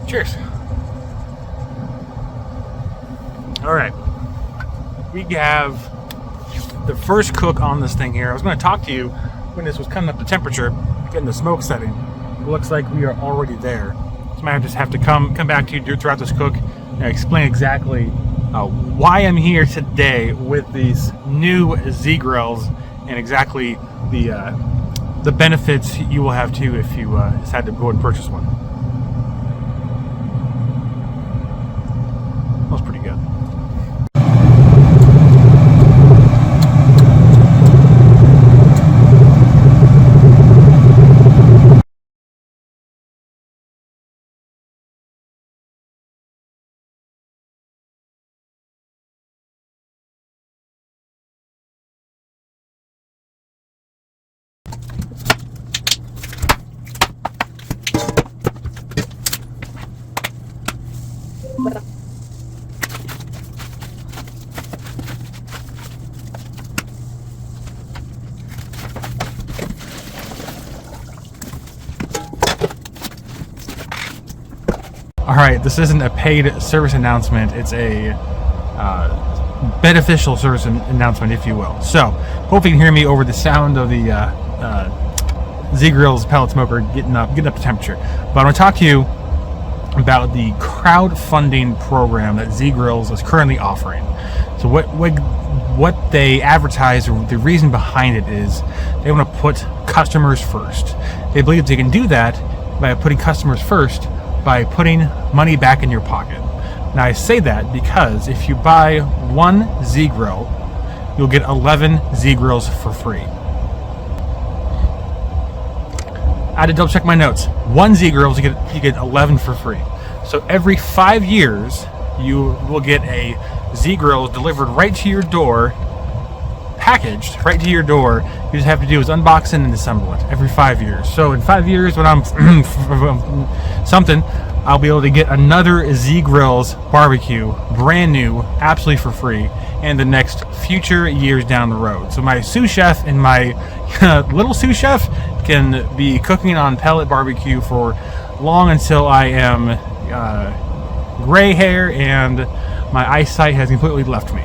Cheers. All right. We have the first cook on this thing here. I was going to talk to you when this was coming up to temperature, getting the smoke setting. It looks like we are already there. So I might just have to come back to you throughout this cook and explain exactly why I'm here today with these new Zgrills and exactly the benefits you will have too if you decide to go and purchase one. Smells pretty good. Alright, this isn't a paid service announcement, it's a beneficial service announcement, if you will. So, hopefully you can hear me over the sound of the Zgrills pellet smoker getting up to temperature. But I want to talk to you about the crowdfunding program that Zgrills is currently offering. So what they advertise, or the reason behind it is they want to put customers first. They believe they can do that by putting customers first by putting money back in your pocket. Now I say that because if you buy one Zgrill, you'll get 11 Zgrills for free. I had to double check my notes. One Zgrill, you get 11 for free. So every 5 years, you will get a Zgrill delivered right to your door, packaged right to your door. You just have to do is unbox it and assemble it every 5 years. So in 5 years, when I'm something, I'll be able to get another Zgrills barbecue, brand new, absolutely for free, and the next future years down the road. So my sous chef and my little sous chef can be cooking on pellet barbecue for long until I am gray hair and my eyesight has completely left me.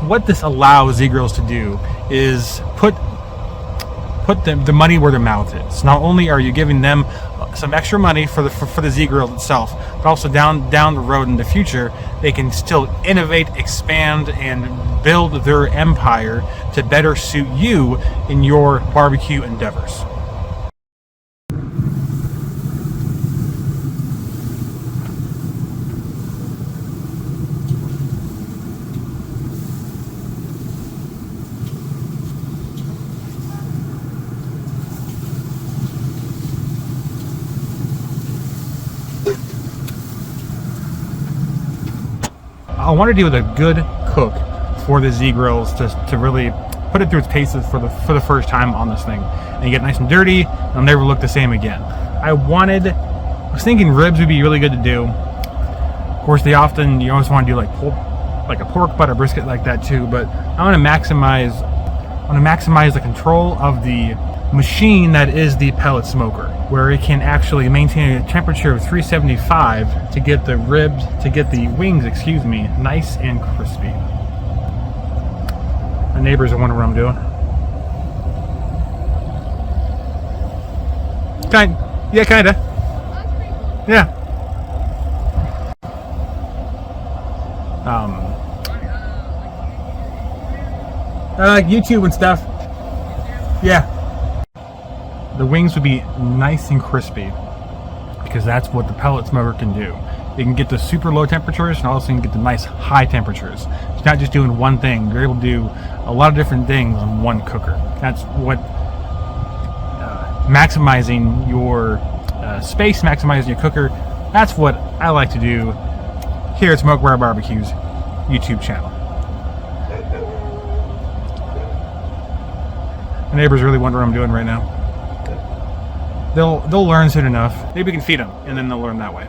What this allows Zgrills to do is put the money where their mouth is. Not only are you giving them some extra money for the Zgrill itself, but also down the road in the future, they can still innovate, expand, and build their empire to better suit you in your barbecue endeavors. I want to deal with a good cook for the Zgrills to really put it through its paces for the first time on this thing, and get nice and dirty. It'll never look the same again. I was thinking ribs would be really good to do. Of course, you always want to do like a pork butt or brisket like that too. But I want to maximize the control of the machine that is the pellet smoker, where it can actually maintain a temperature of 375 to get the wings, nice and crispy. My neighbors are wondering what I'm doing. Kinda. Yeah. I like YouTube and stuff. Yeah. The wings would be nice and crispy because that's what the pellet smoker can do. It can get the super low temperatures and also can get the nice high temperatures. It's not just doing one thing. You're able to do a lot of different things on one cooker. That's what maximizing your space, maximizing your cooker. That's what I like to do here at Smokeware Barbecue's YouTube channel. The neighbors really wonder what I'm doing right now. They'll learn soon enough. Maybe we can feed them, and then they'll learn that way.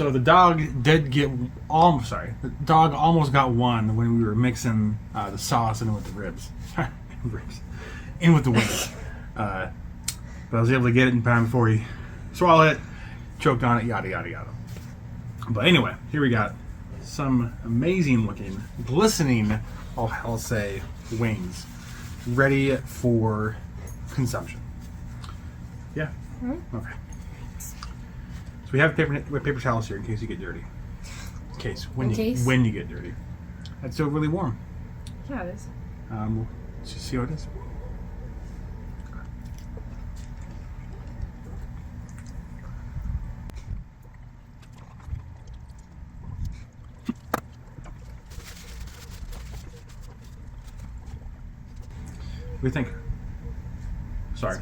So the dog did get the dog almost got one when we were mixing the sauce in with the ribs. In with the wings. But I was able to get it in time before he swallowed it, choked on it, yada yada yada. But anyway, here we got some amazing looking, glistening, I'll say, wings ready for consumption. Yeah? Mm-hmm. Okay. So we have paper towels here in case you get dirty. When you get dirty. That's still really warm. Yeah, it is. Let's just see what it is. What do you think? Sorry.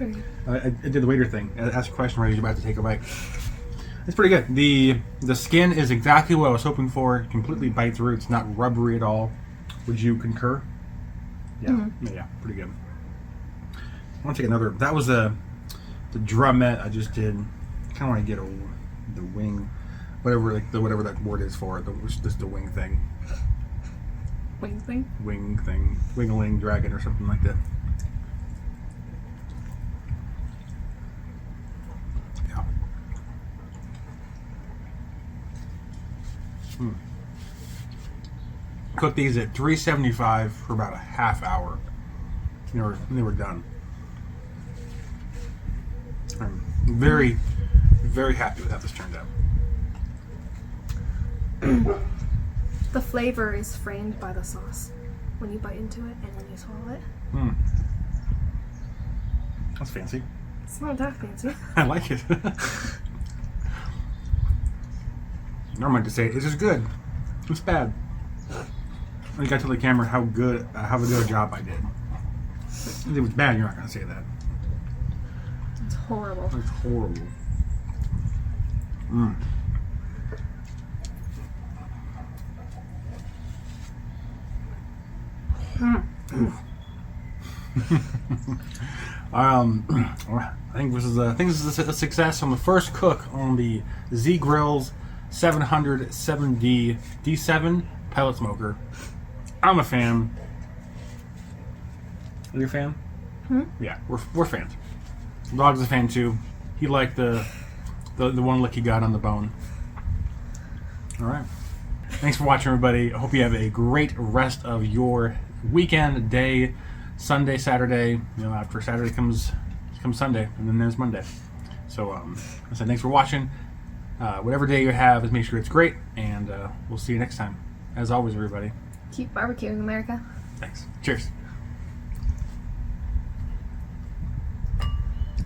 I did the waiter thing. I asked a question right as you're about to take a bite. It's pretty good. The skin is exactly what I was hoping for. It completely bite through. It's not rubbery at all. Would you concur? Yeah. Mm-hmm. Yeah, pretty good. I want to take another. That was the drumette I just did. I kind of want to get the wing, whatever that word is for it. Just the wing thing. Wing thing? Wing thing. Wingling dragon or something like that. Yeah. Cooked these at 375 for about a half hour. And they were done. I'm very, very happy with how this turned out. The flavor is framed by the sauce when you bite into it and when you swallow it. That's fancy. It's not that fancy. I like it. Never mind to say it. It's just good. It's bad. I got to tell the camera how good a job I did. If it was bad, you're not going to say that. It's horrible. It's horrible. I think this is a success on the first cook on the Zgrills 700 D7 pellet smoker. I'm a fan. Are you a fan? Yeah, we're fans. The dog's a fan too. He liked the one lick he got on the bone. All right. Thanks for watching, everybody. I hope you have a great rest of your weekend, day, Sunday, Saturday. You know, after Saturday comes Sunday, and then there's Monday. So, I said thanks for watching. Whatever day you have, make sure it's great, and we'll see you next time. As always, everybody. Keep barbecuing, America. Thanks. Cheers.